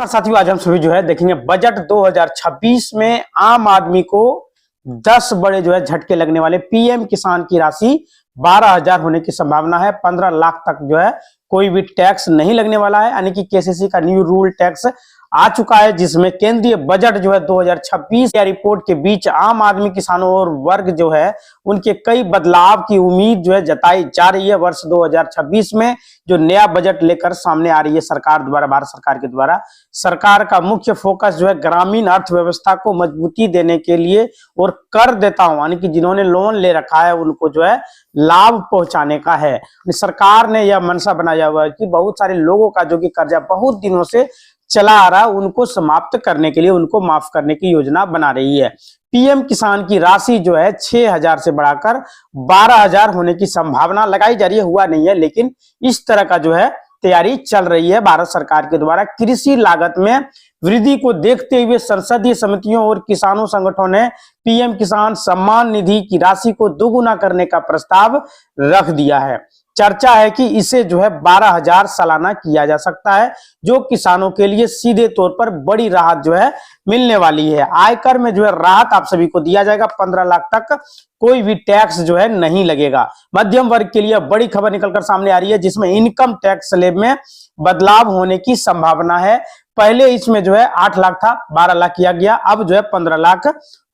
साथियों, आज हम सभी जो है देखेंगे बजट 2026 में आम आदमी को 10 बड़े जो है झटके लगने वाले। पीएम किसान की राशि 12,000 होने की संभावना है। 15 लाख तक जो है कोई भी टैक्स नहीं लगने वाला है, यानी कि केसीसी का न्यू रूल टैक्स आ चुका है, जिसमें केंद्रीय बजट जो है 2026 या रिपोर्ट के बीच आम आदमी, किसानों और वर्ग जो है उनके कई बदलाव की उम्मीद जो है जताई जा रही है। वर्ष 2026 में जो नया बजट लेकर सामने आ रही है सरकार द्वारा, भारत सरकार के द्वारा, सरकार का मुख्य फोकस जो है ग्रामीण अर्थव्यवस्था को मजबूती देने के लिए और कर देताओं यानी कि जिन्होंने लोन ले रखा है उनको जो है लाभ पहुंचाने का है। सरकार ने यह मनसा बनाया हुआ है कि बहुत सारे लोगों का जो कि कर्जा बहुत दिनों से चला आ रहा है उनको समाप्त करने के लिए, उनको माफ करने की योजना बना रही है। पीएम किसान की राशि जो है 6,000 से बढ़ाकर 12,000 होने की संभावना लगाई जा रही है। हुआ नहीं है, लेकिन इस तरह का जो है तैयारी चल रही है भारत सरकार के द्वारा। कृषि लागत में वृद्धि को देखते हुए संसदीय समितियों और किसानों संगठनों ने पीएम किसान सम्मान निधि की राशि को दोगुना करने का प्रस्ताव रख दिया है। चर्चा है कि इसे जो है 12,000 सालाना किया जा सकता है, जो किसानों के लिए सीधे तौर पर बड़ी राहत जो है मिलने वाली है। आयकर में जो है राहत आप सभी को दिया जाएगा। 15 लाख तक कोई भी टैक्स जो है नहीं लगेगा। मध्यम वर्ग के लिए बड़ी खबर निकलकर सामने आ रही है, जिसमें इनकम टैक्स स्लैब में बदलाव होने की संभावना है। पहले इसमें जो है 8 लाख था, 12 लाख किया गया, अब जो है 15 लाख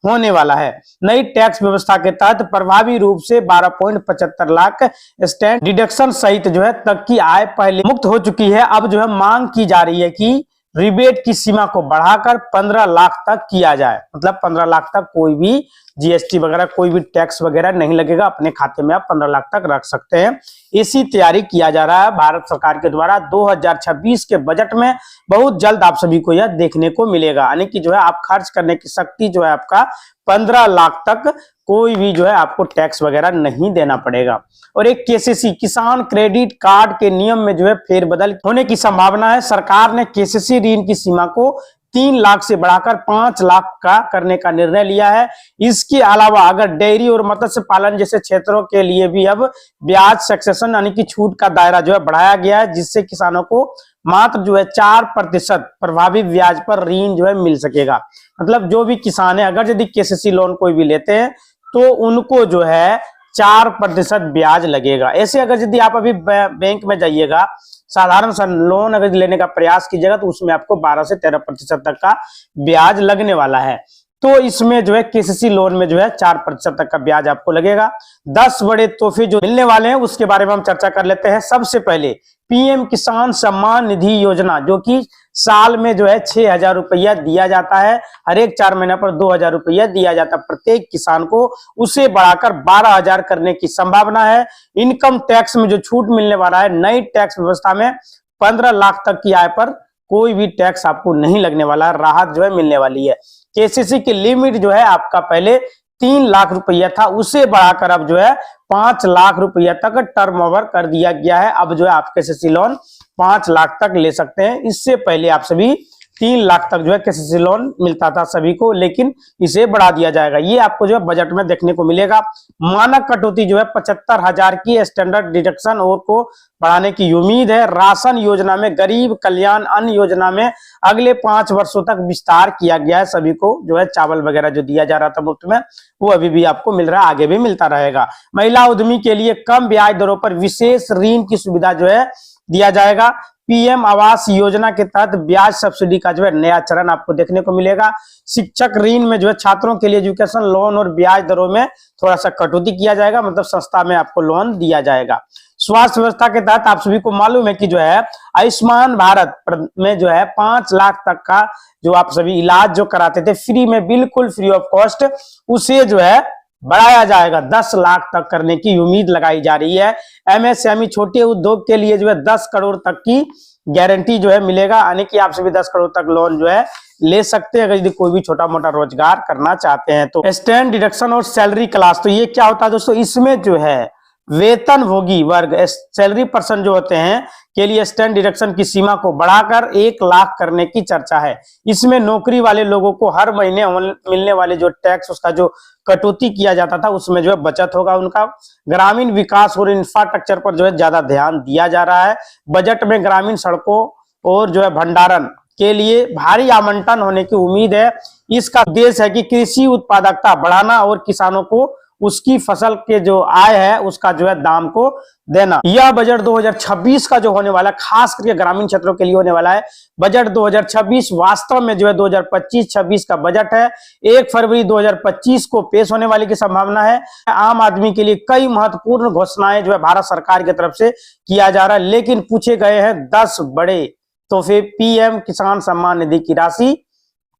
होने वाला है। नई टैक्स व्यवस्था के तहत प्रभावी रूप से 12.75 लाख स्टैंड डिडक्शन सहित जो है तक की आय पहले मुक्त हो चुकी है। अब जो है मांग की जा रही है कि रिबेट की सीमा को बढ़ाकर 15 लाख तक किया जाए। मतलब 15 लाख तक कोई भी जीएसटी वगैरह, कोई भी टैक्स वगैरह नहीं लगेगा। अपने खाते में आप 15 लाख तक रख सकते हैं। इसी तैयारी किया जा रहा है भारत सरकार के द्वारा। 2026 के बजट में बहुत जल्द आप सभी को यह देखने को मिलेगा, यानी कि जो है आप खर्च करने की शक्ति जो है आपका 15 लाख तक कोई भी जो है आपको टैक्स वगैरह नहीं देना पड़ेगा। और एक केसीसी किसान क्रेडिट कार्ड के नियम में जो है फेरबदल होने की संभावना है। सरकार ने केसीसी ऋण की सीमा को 3 लाख से बढ़ाकर 5 लाख का करने का निर्णय लिया है। इसके अलावा अगर डेयरी और मत्स्य पालन जैसे क्षेत्रों के लिए भी अब ब्याज सक्सेशन यानी कि छूट का दायरा जो है बढ़ाया गया है, जिससे किसानों को मात्र जो है 4% प्रभावी ब्याज पर ऋण जो है मिल सकेगा। मतलब जो भी किसान है, अगर यदि केसीसी लोन कोई भी लेते हैं तो उनको जो है 4% ब्याज लगेगा। ऐसे अगर यदि आप अभी बैंक में जाइएगा, साधारण सा लोन अगर लेने का प्रयास कीजिएगा तो उसमें आपको 12 से 13% तक का ब्याज लगने वाला है। तो इसमें जो है केसीसी लोन में जो है 4% तक का ब्याज आपको लगेगा। 10 बड़े तोहफे जो मिलने वाले हैं उसके बारे में हम चर्चा कर लेते हैं। सबसे पहले पीएम किसान सम्मान निधि योजना, जो कि साल में जो है 6,000 रुपया दिया जाता है। हर एक 4 महीने पर 2,000 रुपया दिया जाता है प्रत्येक किसान को। उसे बढ़ाकर 12,000 करने की संभावना है। इनकम टैक्स में जो छूट मिलने वाला है, नई टैक्स व्यवस्था में 15 लाख तक की आय पर कोई भी टैक्स आपको नहीं लगने वाला, राहत जो है मिलने वाली है। केसीसी की लिमिट जो है आपका पहले 3 लाख रुपया था, उसे बढ़ाकर अब जो है 5 लाख रुपया तक टर्म ओवर कर दिया गया है। अब जो है आप केसीसी लोन 5 लाख तक ले सकते हैं। इससे पहले आप सभी 3 लाख तक जो है केसीसी लोन मिलता था सभी को, लेकिन इसे बढ़ा दिया जाएगा। ये आपको जो है बजट में देखने को मिलेगा। मानक कटौती जो है 75,000 की स्टैंडर्ड डिडक्शन और को बढ़ाने की उम्मीद है। राशन योजना में, गरीब कल्याण अन्न योजना में अगले 5 वर्षों तक विस्तार किया गया है। सभी को जो है चावल वगैरह जो दिया जा रहा था मुफ्त में, वो अभी भी आपको मिल रहा है, आगे भी मिलता रहेगा। महिला उद्यमी के लिए कम ब्याज दरों पर विशेष ऋण की सुविधा जो है दिया जाएगा। पीएम आवास योजना के तहत ब्याज सब्सिडी का जो है नया चरण आपको देखने को मिलेगा। शिक्षक ऋण में जो है छात्रों के लिए एजुकेशन लोन और ब्याज दरों में थोड़ा सा कटौती किया जाएगा, मतलब सस्ता में आपको लोन दिया जाएगा। स्वास्थ्य व्यवस्था के तहत आप सभी को मालूम है कि जो है आयुष्मान भारत में जो है 5 लाख तक का जो आप सभी इलाज जो कराते थे फ्री में, बिल्कुल फ्री ऑफ कॉस्ट, उसे जो है बढ़ाया जाएगा। 10 लाख तक करने की उम्मीद लगाई जा रही है। एमएसएमई छोटे उद्योग के लिए जो है 10 करोड़ तक की गारंटी जो है मिलेगा, यानी कि आप सभी 10 करोड़ तक लोन जो है ले सकते हैं अगर यदि कोई भी छोटा मोटा रोजगार करना चाहते हैं तो। स्टैंड डिडक्शन और सैलरी क्लास, तो ये क्या होता है दोस्तों, इसमें जो है वेतन भोगी वर्ग सैलरी पर्सन जो होते हैं के लिए स्टैंड डिडक्शन की सीमा को बढ़ाकर 1 लाख करने की चर्चा है। इसमें नौकरी वाले लोगों को हर महीने मिलने वाले जो टैक्स उसका जो कटौती किया जाता था उसमें जो है बचत होगा उनका। ग्रामीण विकास और इंफ्रास्ट्रक्चर पर जो है ज्यादा ध्यान दिया जा रहा है। बजट में ग्रामीण सड़कों और जो है भंडारण के लिए भारी आवंटन होने की उम्मीद है। इसका उद्देश्य है कि कृषि उत्पादकता बढ़ाना और किसानों को उसकी फसल के जो आय है उसका जो है दाम को देना। यह बजट 2026 का जो होने वाला है खास करके ग्रामीण क्षेत्रों के लिए होने वाला है। बजट 2026 वास्तव में जो है 2025-26 का बजट है। 1 फरवरी 2025 को पेश होने वाली की संभावना है। आम आदमी के लिए कई महत्वपूर्ण घोषणाएं जो है भारत सरकार की तरफ से किया जा रहा है, लेकिन पूछे गए हैं 10 बड़े तोहफे। पीएम किसान सम्मान निधि की राशि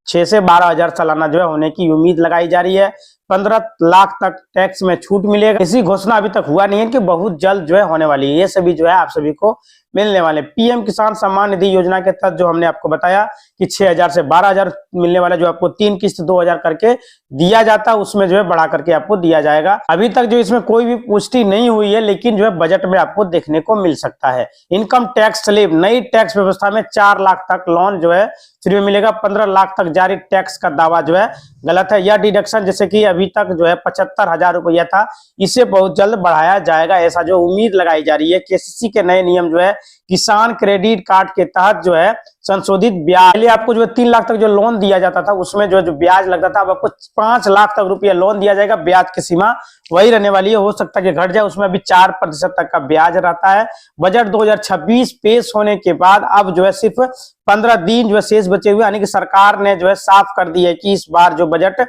6 से 12 हजार सालाना जो है होने की उम्मीद लगाई जा रही है। 15 लाख तक टैक्स में छूट मिलेगा। ऐसी घोषणा अभी तक हुआ नहीं है कि बहुत जल्द जो है होने वाली है। ये सभी जो है आप सभी को मिलने वाले। पीएम किसान सम्मान निधि योजना के तहत जो हमने आपको बताया कि 6,000 से 12,000 मिलने वाला, जो आपको 3 किस्त 2,000 करके दिया जाता है, उसमें जो है बढ़ा करके आपको दिया जाएगा। अभी तक जो इसमें कोई भी पुष्टि नहीं हुई है, लेकिन जो है बजट में आपको देखने को मिल सकता है। इनकम टैक्स स्लैब, नई टैक्स व्यवस्था में 4 लाख तक लोन जो है फ्री में मिलेगा। 15 लाख तक जारी टैक्स का दावा जो है गलत है। यह डिडक्शन जैसे कि अभी तक जो है 75,000 रुपया था, इसे बहुत जल्द बढ़ाया जाएगा, ऐसा जो उम्मीद लगाई जा रही है। केसीसी के नए नियम जो है किसान क्रेडिट कार्ड के तहत जो है संशोधित ब्याज, पहले आपको जो है 3 लाख तक जो लोन दिया जाता था उसमें जो ब्याज लगता था, अब आपको 5 लाख तक रुपया लोन दिया जाएगा। ब्याज की सीमा वही रहने वाली है, हो सकता है कि घट जाए, उसमें अभी 4% तक का ब्याज रहता है। बजट 2026 पेश होने के बाद अब जो है सिर्फ 15 दिन जो है शेष बचे हुए, यानी कि सरकार ने जो है साफ कर दी है कि इस बार जो बजट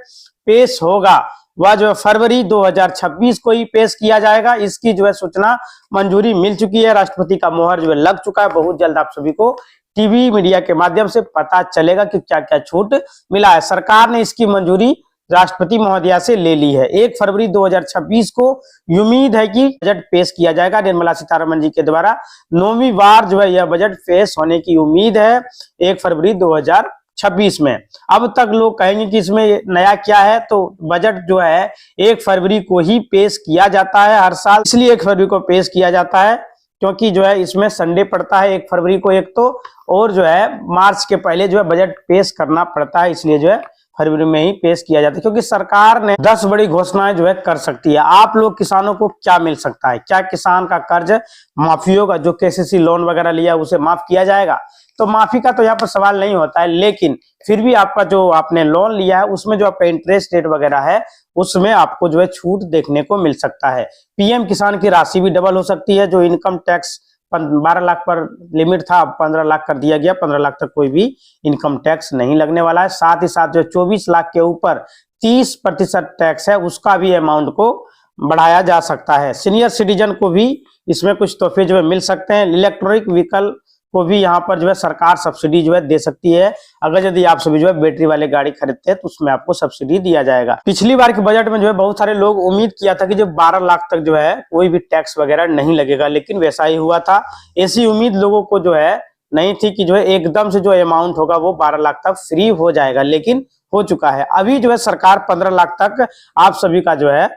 पेश होगा वह जो है फरवरी 2026 को ही पेश किया जाएगा। इसकी जो है सूचना मंजूरी मिल चुकी है, राष्ट्रपति का मोहर जो है लग चुका है। बहुत जल्द आप सभी को टीवी मीडिया के माध्यम से पता चलेगा कि क्या क्या छूट मिला है। सरकार ने इसकी मंजूरी राष्ट्रपति महोदया से ले ली है। 1 फरवरी 2026 को उम्मीद है कि बजट पेश किया जाएगा। निर्मला सीतारमण जी के द्वारा 9वीं बार जो है यह बजट पेश होने की उम्मीद है 1 फरवरी 2026 में। अब तक लोग कहेंगे कि इसमें नया क्या है, तो बजट जो है 1 फरवरी को ही पेश किया जाता है हर साल। इसलिए 1 फरवरी को पेश किया जाता है क्योंकि जो है इसमें संडे पड़ता है 1 फरवरी को एक तो, और जो है मार्च के पहले जो है बजट पेश करना पड़ता है, इसलिए जो है फरवरी में ही पेश किया जाता है। क्योंकि सरकार ने 10 बड़ी घोषणाएं जो है कर सकती है। आप लोग किसानों को क्या मिल सकता है? क्या किसान का कर्ज माफी होगा? जो केसीसी लोन वगैरह लिया उसे माफ किया जाएगा? तो माफी का तो यहाँ पर सवाल नहीं होता है, लेकिन फिर भी आपका जो आपने लोन लिया है उसमें जो आपका इंटरेस्ट रेट वगैरह है उसमें आपको जो है छूट देखने को मिल सकता है। पीएम किसान की राशि भी डबल हो सकती है। जो इनकम टैक्स 12 लाख पर लिमिट था, अब 15 लाख कर दिया गया। 15 लाख तक कोई भी इनकम टैक्स नहीं लगने वाला है। साथ ही साथ जो 24 लाख के ऊपर 30% टैक्स है उसका भी अमाउंट को बढ़ाया जा सकता है। सीनियर सिटीजन को भी इसमें कुछ तोहफे जो है मिल सकते हैं। इलेक्ट्रॉनिक व्हीकल को भी यहाँ पर जो है सरकार सब्सिडी जो है दे सकती है। अगर यदि आप सभी जो है बैटरी वाले गाड़ी खरीदते हैं तो उसमें आपको सब्सिडी दिया जाएगा। पिछली बार के बजट में जो है बहुत सारे लोग उम्मीद किया था कि जो 12 लाख तक जो है कोई भी टैक्स वगैरह नहीं लगेगा, लेकिन वैसा ही हुआ था। ऐसी उम्मीद लोगों को जो है नहीं थी कि जो है एकदम से जो अमाउंट होगा वो 12 लाख तक फ्री हो जाएगा, लेकिन हो चुका है। अभी जो है सरकार 15 लाख तक आप सभी का जो है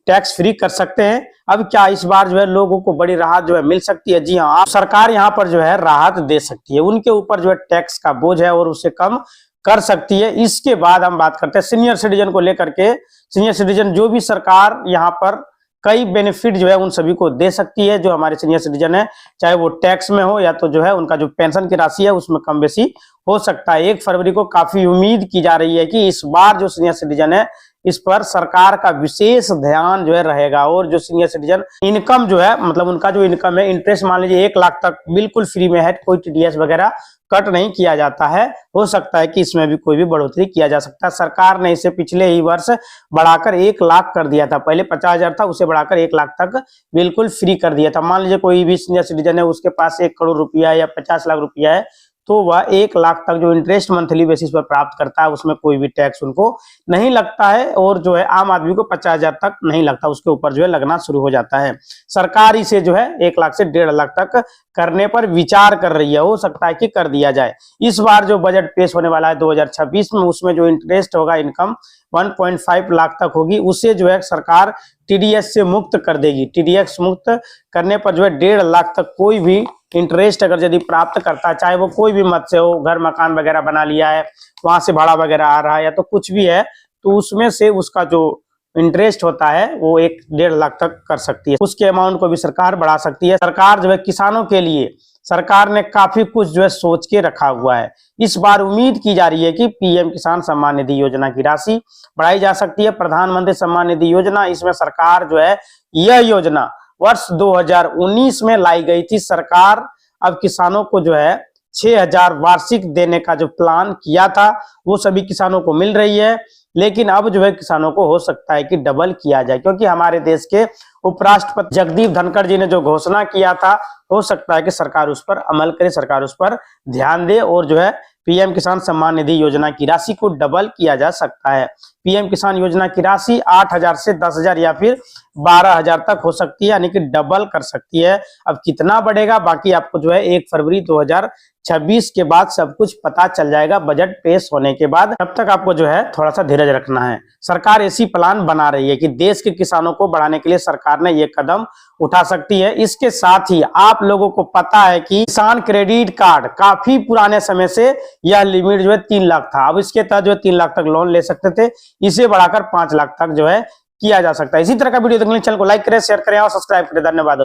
टैक्स फ्री कर सकते हैं। अब क्या इस बार जो है लोगों को बड़ी राहत जो है मिल सकती है? जी हाँ, सरकार यहाँ पर जो है राहत दे सकती है। उनके ऊपर जो है टैक्स का बोझ है और उसे कम कर सकती है। इसके बाद हम बात करते हैं सीनियर सिटीजन को लेकर के। सीनियर सिटीजन जो भी सरकार यहाँ पर कई बेनिफिट जो है उन सभी को दे सकती है। जो हमारे सीनियर सिटीजन है, चाहे वो टैक्स में हो या तो जो है उनका जो पेंशन की राशि है उसमें कम बेसी हो सकता है। 1 फरवरी को काफी उम्मीद की जा रही है कि इस बार जो सीनियर सिटीजन है इस पर सरकार का विशेष ध्यान जो है रहेगा। और जो सीनियर सिटीजन इनकम जो है, मतलब उनका जो इनकम है, इंटरेस्ट मान लीजिए 1 लाख तक बिल्कुल फ्री में है, कोई टीडीएस वगैरह कट नहीं किया जाता है। हो सकता है कि इसमें भी कोई भी बढ़ोतरी किया जा सकता है। सरकार ने इसे पिछले ही वर्ष बढ़ाकर 1 लाख कर दिया था। पहले 50,000 था, उसे बढ़ाकर 1 लाख तक बिल्कुल फ्री कर दिया था। मान लीजिए कोई भी सीनियर सिटीजन है, उसके पास 1 करोड़ रुपया या 50 लाख रुपया है, तो वह 1 लाख तक जो इंटरेस्ट मंथली बेसिस पर प्राप्त करता है उसमें कोई भी टैक्स उनको नहीं लगता है। और जो है आम आदमी को 50,000 तक नहीं लगता, उसके ऊपर जो है लगना शुरू हो जाता है। सरकार इसे जो है 1 लाख से 1.5 लाख तक करने पर विचार कर रही है। हो सकता है कि कर दिया जाए। इस बार जो बजट पेश होने वाला है 2026 में, उसमें जो इंटरेस्ट होगा इनकम 1.5 लाख तक होगी, उसे जो है सरकार टीडीएस से मुक्त कर देगी। टीडीएस मुक्त करने पर जो है 1.5 लाख तक कोई भी इंटरेस्ट अगर यदि प्राप्त करता है, चाहे वो कोई भी मत से हो, घर मकान वगैरह बना लिया है, वहां से भाड़ा वगैरह आ रहा है या तो कुछ भी है, तो उसमें से उसका जो इंटरेस्ट होता है वो 1.5 लाख तक कर सकती है। उसके अमाउंट को भी सरकार बढ़ा सकती है। सरकार जो है किसानों के लिए सरकार ने काफी कुछ जो है सोच के रखा हुआ है। इस बार उम्मीद की जा रही है कि पीएम किसान सम्मान निधि योजना की राशि बढ़ाई जा सकती है। प्रधानमंत्री सम्मान निधि योजना, इसमें सरकार जो है यह योजना वर्ष 2019 में लाई गई थी। सरकार अब किसानों को जो है 6,000 वार्षिक देने का जो प्लान किया था वो सभी किसानों को मिल रही है, लेकिन अब जो है किसानों को हो सकता है कि डबल किया जाए, क्योंकि हमारे देश के उपराष्ट्रपति जगदीप धनखड़ जी ने जो घोषणा किया था, हो सकता है कि सरकार उस पर अमल करे, सरकार उस पर ध्यान दे और जो है पीएम किसान सम्मान निधि योजना की राशि को डबल किया जा सकता है। पीएम किसान योजना की राशि 8,000 से 10,000 या फिर 12,000 तक हो सकती है, यानी कि डबल कर सकती है। अब कितना बढ़ेगा बाकी आपको जो है 1 फरवरी 2026 के बाद सब कुछ पता चल जाएगा, बजट पेश होने के बाद। तब तक आपको जो है थोड़ा सा धीरज रखना है। सरकार ऐसी प्लान बना रही है कि देश के किसानों को बढ़ाने के लिए सरकार ने ये कदम उठा सकती है। इसके साथ ही आप लोगों को पता है कि किसान क्रेडिट कार्ड काफी पुराने समय से यह लिमिट जो है 3 लाख था। अब इसके तहत जो है 3 लाख तक लोन ले सकते थे, इसे बढ़ाकर 5 लाख तक जो है किया जा सकता है। इसी तरह का वीडियो देखने के लिए चैनल को लाइक करें, शेयर करें और सब्सक्राइब करें। धन्यवाद।